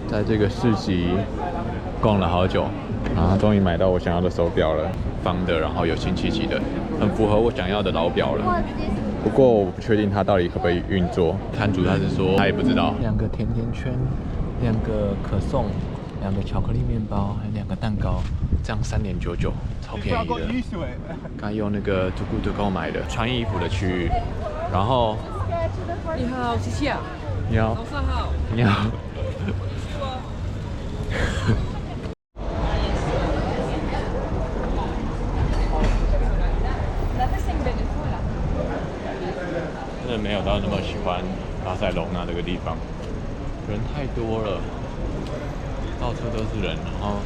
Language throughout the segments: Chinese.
在这个市集逛了好久，然后终于买到我想要的手表了，方的，然后有新奇奇的，很符合我想要的老表了。不过我不确定它到底可不可以运作。摊主他是说他也不知道。2个甜甜圈，2个可颂，2个巧克力面包，还有2个蛋糕，这样3.99，超便宜的。刚用那个 Too Good To Go 买的穿衣服的区域，然后你好，谢谢。你好，早上好。你好。真的没有到那么喜欢巴塞隆纳这个地方，人太多了，到处都是人，然后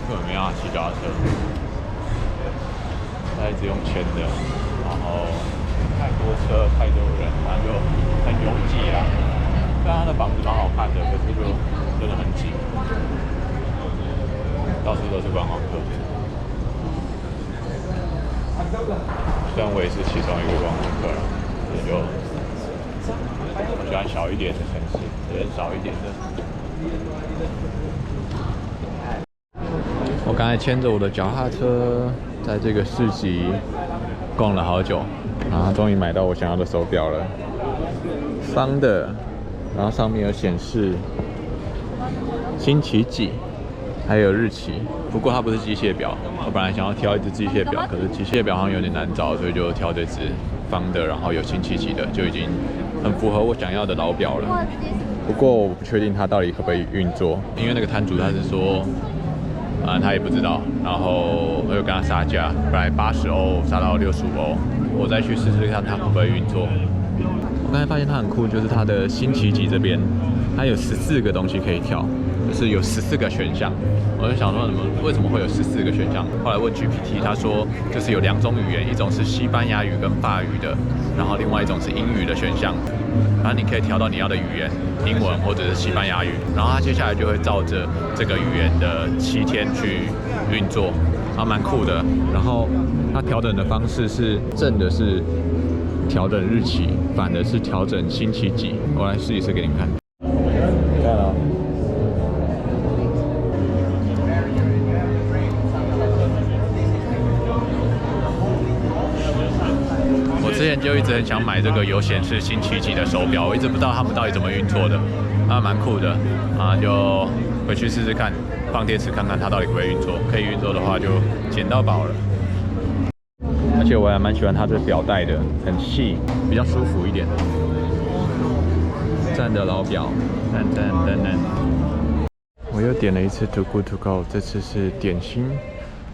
根本没办法骑脚踏车，他一直用牵的，然后太多车太多人，那就很拥挤啦。虽然它的房子蛮好看的，可是就真的很挤，到处都是观光客。虽然我也是其中一个观光客啦，也就我喜欢小一点的城市，人少一点的。我刚才牵着我的脚踏车，在这个市集逛了好久，然后终于买到我想要的手表了，方的，然后上面有显示星期几，还有日期。不过它不是机械表，我本来想要挑一只机械表，可是机械表好像有点难找，所以就挑这只方的，然后有星期几的，就已经很符合我想要的老表了。不过我不确定它到底可不可以运作，因为那个摊主他是说，他也不知道，然后我就跟他杀价，本来80欧杀到65欧，我再去试试看它可不可以运作。我刚才发现它很酷，就是它的星期几这边，它有14个东西可以挑，就是有14个选项。我就想说，为什么会有14个选项？后来问 GPT， 他说就是有2种语言，一种是西班牙语跟法语的，然后另外一种是英语的选项。然后你可以调到你要的语言，英文或者是西班牙语，然后它接下来就会照着这个语言的7天去运作，然后蛮酷的。然后它调整的方式是正的是调整日期，反的是调整星期几。我来试一次给你们看。看了。之前就一直很想买这个有显示星期几的手表，我一直不知道他们到底怎么运作的，蛮酷的，就回去试试看，放电池看看它到底可不可以运作，可以运作的话就捡到宝了。而且我还蛮喜欢它这表带的，很细，比较舒服一点。赞的老表，赞。我又点了一次 Too Good To Go， 这次是点心，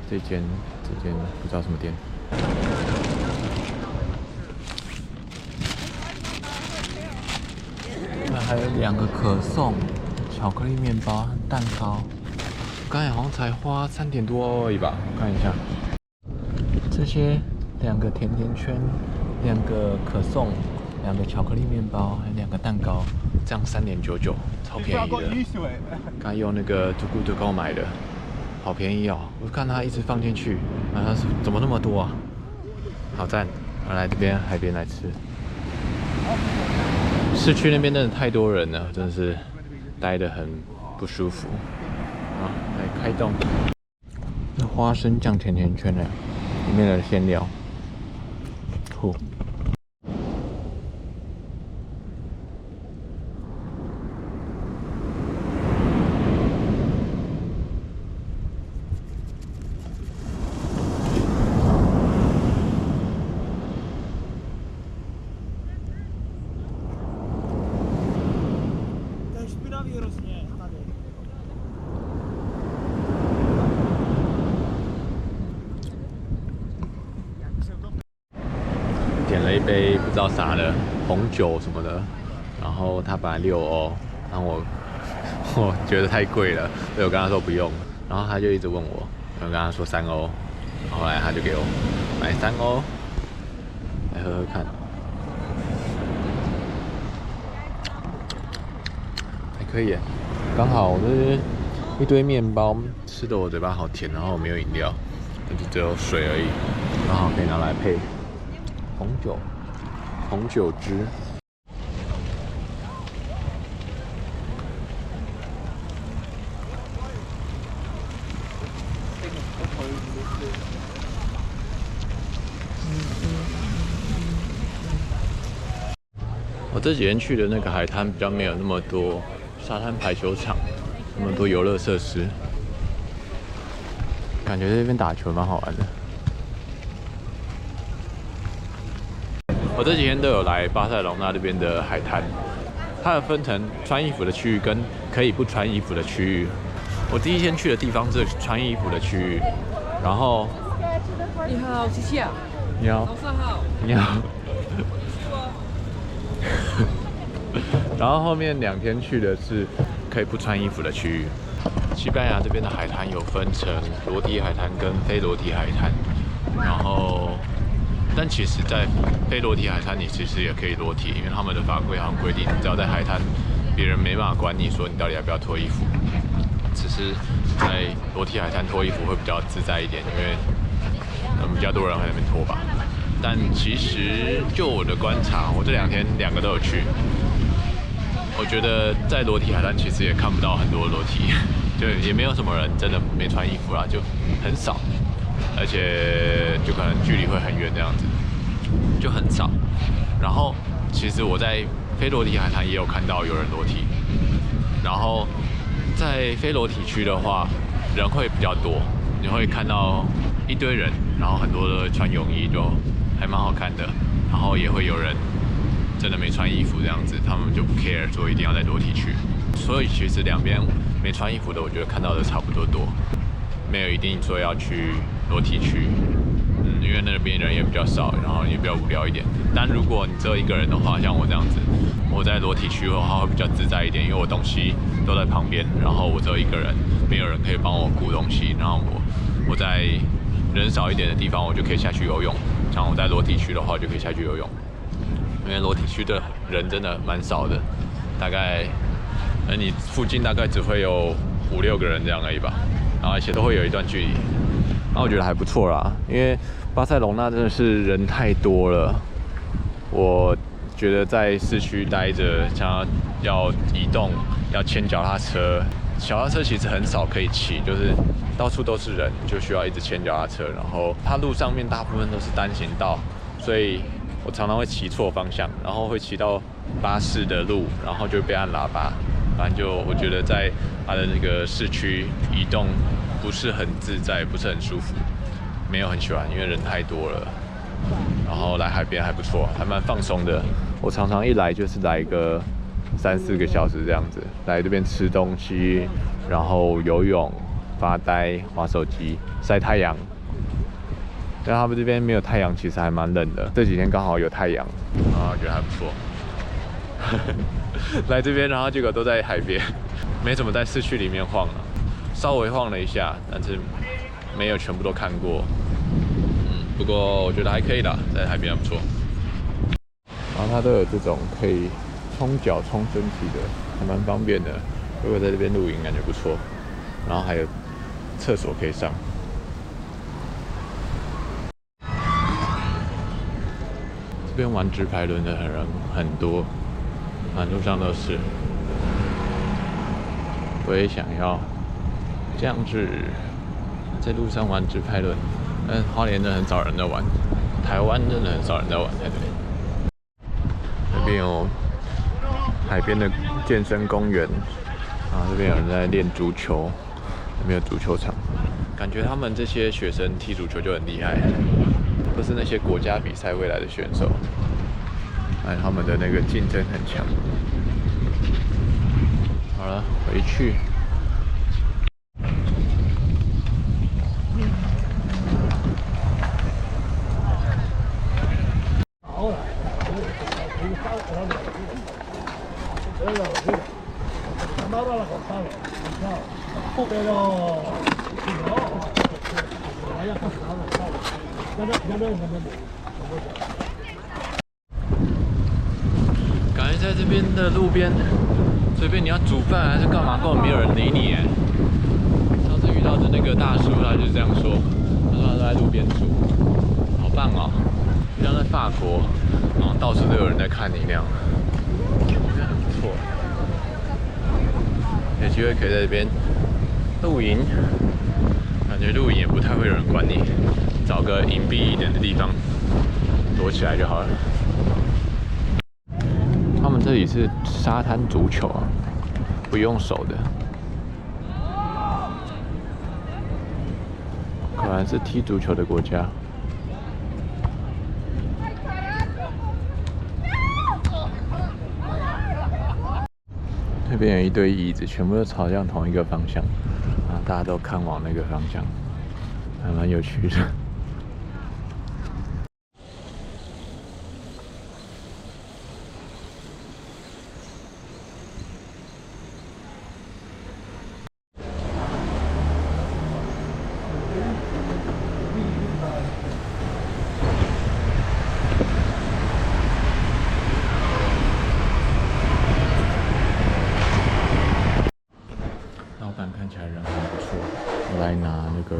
这间不知道什么店。还有2个可颂、巧克力面包、蛋糕。刚才好像才花3点多欧而已吧？我看一下，这些2个甜甜圈、2个可颂、2个巧克力面包，还有2个蛋糕，这样3.99，超便宜的。刚用那个 Too Good To Go 买的，好便宜哦！我看它一直放进去，它怎么那么多啊？好赞！我来这边海边来吃。市区那边真的太多人了，真的是待得很不舒服。好，来开动。那花生酱甜甜圈呢？里面的馅料，吐。点了一杯不知道啥的红酒什么的，然后它本来6欧，然后我觉得太贵了，所以我跟他说不用，然后他就一直问我，我跟他说3欧，后来他就给我买3欧，来喝喝看，还可以耶，刚好这是一堆面包，吃的我嘴巴好甜，然后我没有饮料，就只有水而已，刚好可以拿来配红酒汁。我这几天去的那个海滩比较没有那么多沙滩排球场，那么多游乐设施，感觉这边打球蛮好玩的。我这几天都有来巴塞隆纳这边的海滩，它有分成穿衣服的区域跟可以不穿衣服的区域。我第一天去的地方是穿衣服的区域，然后你好，谢谢。你好，早上好。你好。然后后面2天去的是可以不穿衣服的区域。西班牙这边的海滩有分成裸体海滩跟非裸体海滩，然后但其实，在非裸体海滩你其实也可以裸体，因为他们的法规好像规定，只要在海滩，别人没办法管你说你到底要不要脱衣服。只是在裸体海滩脱衣服会比较自在一点，因为比较多人会在那边脱吧。但其实就我的观察，我这2天2个都有去，我觉得在裸体海滩其实也看不到很多裸体，就也没有什么人真的没穿衣服啦，就很少，而且就可能距离会很远这样子，就很少。然后其实我在非裸体海滩也有看到有人裸体，然后在非裸体区的话，人会比较多，你会看到一堆人，然后很多的穿泳衣，就还蛮好看的。然后也会有人真的没穿衣服这样子，他们就不 care 说一定要在裸体区。所以其实2边没穿衣服的，我觉得看到的差不多多，没有一定说要去裸体区。因为那边人也比较少，然后也比较无聊一点。但如果你只有一个人的话，像我这样子，我在裸体区的话会比较自在一点，因为我东西都在旁边，然后我只有一个人，没有人可以帮我顾东西，然后我在人少一点的地方，我就可以下去游泳。像我在裸体区的话，就可以下去游泳，因为裸体区的人真的蛮少的，大概你附近大概只会有5、6个人这样而已吧，然后而且都会有一段距离。那我觉得还不错啦，因为巴塞隆纳真的是人太多了。我觉得在市区待着，想要移动，要牵脚踏车，脚踏车其实很少可以骑，就是到处都是人，就需要一直牵脚踏车。然后它路上面大部分都是单行道，所以我常常会骑错方向，然后会骑到巴士的路，然后就被按喇叭。反正就我觉得在它的那个市区移动不是很自在，不是很舒服，没有很喜欢，因为人太多了。然后来海边还不错，还蛮放松的。我常常一来就是来个3、4个小时这样子，来这边吃东西，然后游泳、发呆、滑手机、晒太阳。但他们这边没有太阳，其实还蛮冷的。这几天刚好有太阳，啊，觉得还不错。来这边，然后结果都在海边，没怎么在市区里面晃了，稍微晃了一下，但是没有全部都看过。不过我觉得还可以啦，在海边还不错。然后它都有这种可以冲脚、冲身体的，还蛮方便的。如果在这边露营，感觉不错。然后还有厕所可以上。这边玩直排轮的人很多，路上都是。我也想要这样子在路上玩直排轮。花莲真的很少人在玩，台湾真的很少人在玩才对。那边有海边的健身公园，这边有人在练足球，那边有足球场。感觉他们这些学生踢足球就很厉害，都是那些国家比赛未来的选手，他们的那个竞争很强。好了，回去。感觉在这边的路边，随便你要煮饭还是干嘛，根本没有人理你耶。上次遇到的那个大叔，他就这样说，他说他都在路边煮，好棒哦，像在法国，然后到处都有人在看你那样，我觉得很不错。有机会可以在这边露营，感觉露营也不太会有人管你，找个隐蔽一点的地方躲起来就好了。他们这里是沙滩足球啊，不用手的。果然是踢足球的国家。那边有一堆椅子，全部都朝向同一个方向，然后大家都看往那个方向，还蛮有趣的。看起来人很不错，我来拿那个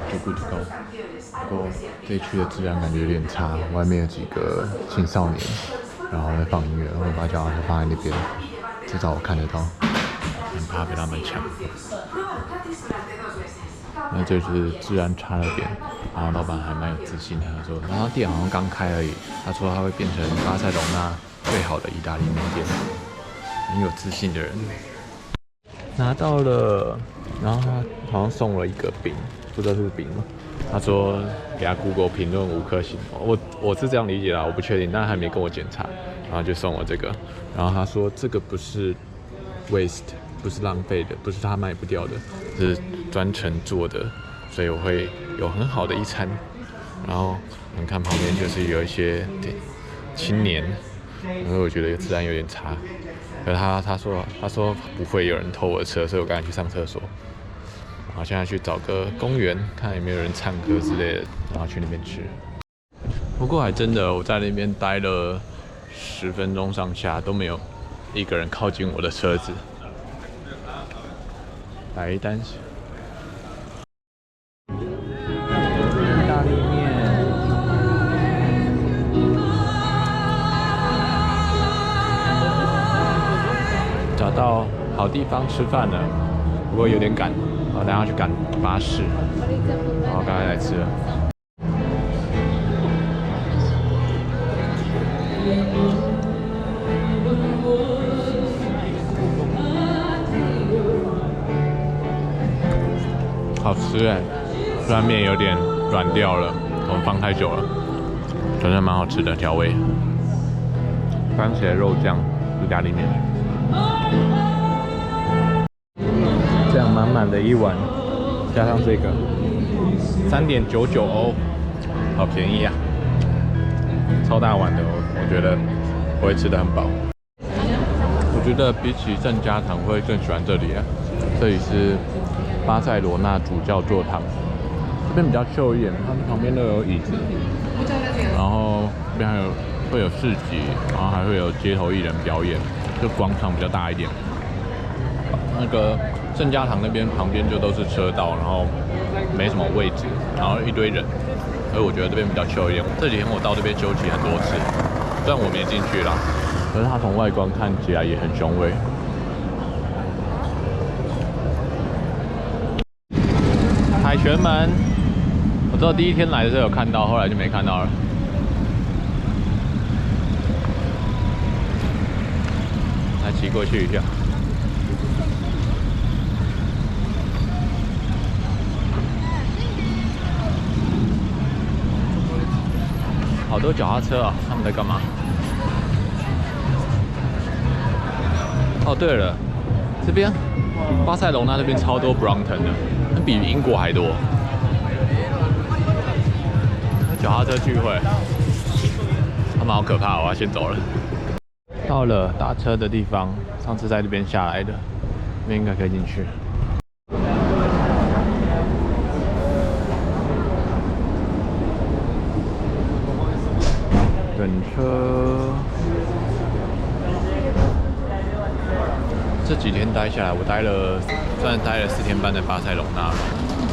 猪骨头糕。不过这一区的治安感觉有点差，外面有几个青少年，然后在放音乐，然后把脚踏车放在那边，至少我看得到，很怕被他们抢。那这就是治安差了点，然后老板还蛮有自信的，他说，然后店好像刚开而已，他说他会变成巴塞隆纳最好的意大利面店，很有自信的人。拿到了，然后他好像送了一个饼，不知道是饼吗？他说给他 Google 评论5颗星，我是这样理解啦，我不确定，但还没跟我检查，然后就送我这个，然后他说这个不是 waste， 不是浪费的，不是他卖不掉的，是专程做的，所以我会有很好的一餐。然后你看旁边就是有一些青年，然后我觉得治安有点差。可是他说不会有人偷我的车，所以我赶紧去上厕所。然后现在去找个公园，看有没有人唱歌之类的，然后去那边吃。不过还真的，我在那边待了10分钟上下，都没有一个人靠近我的车子。白单意大利面。找到好地方吃饭了，不过有点赶，我等下去赶巴士，然后刚才来吃了。好吃哎，虽然面有点软掉了，我们放太久了，真的蛮好吃的调味。番茄肉酱意大利面。这样满满的一碗，加上这个3.99欧，好便宜啊！超大碗的，我觉得我会吃得很饱。我觉得比起正家堂，会更喜欢这里啊。这里是巴塞罗那主教座堂，这边比较秀一点，它们旁边都有椅子，然后这边会有市集，然后还会有街头艺人表演，就广场比较大一点。那个正家堂那边旁边就都是车道，然后没什么位置，然后一堆人，所以我觉得这边比较chill一点。这几天我到这边休息很多次，虽然我没进去啦，可是它从外观看起来也很雄伟。凯旋门，我知道第一天来的时候有看到，后来就没看到了。来骑过去一下。好多脚踏车啊，他们在干嘛？哦，对了，这边巴塞隆纳那边超多 Brompton 的，那比英国还多。脚踏车聚会，他们好可怕，我要先走了。到了打车的地方，上次在这边下来的，这边应该可以进去。等车。这几天待下来，我算待了4天半在巴塞隆纳，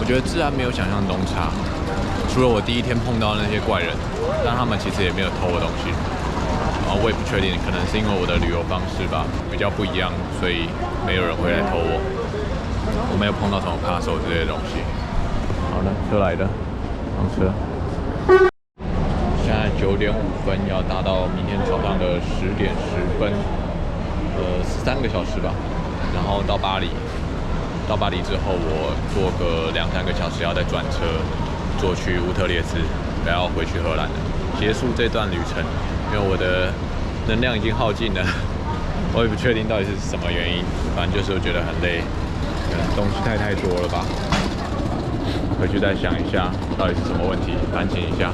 我觉得治安没有想象中差，除了我第一天碰到那些怪人，但他们其实也没有偷我东西。我也不确定，可能是因为我的旅游方式吧，比较不一样，所以没有人会来偷我。我没有碰到什么扒手之类的东西。好了，车来了，上车。现在9点5分，要搭到明天早上的10点10分。13个小时吧，然后到巴黎。到巴黎之后，我坐个2-3个小时，要再转车坐去乌特列兹，然后回去荷兰了，结束这段旅程。因为我的能量已经耗尽了，我也不确定到底是什么原因，反正就是我觉得很累，可能东西太多了吧。回去再想一下到底是什么问题，反省一下。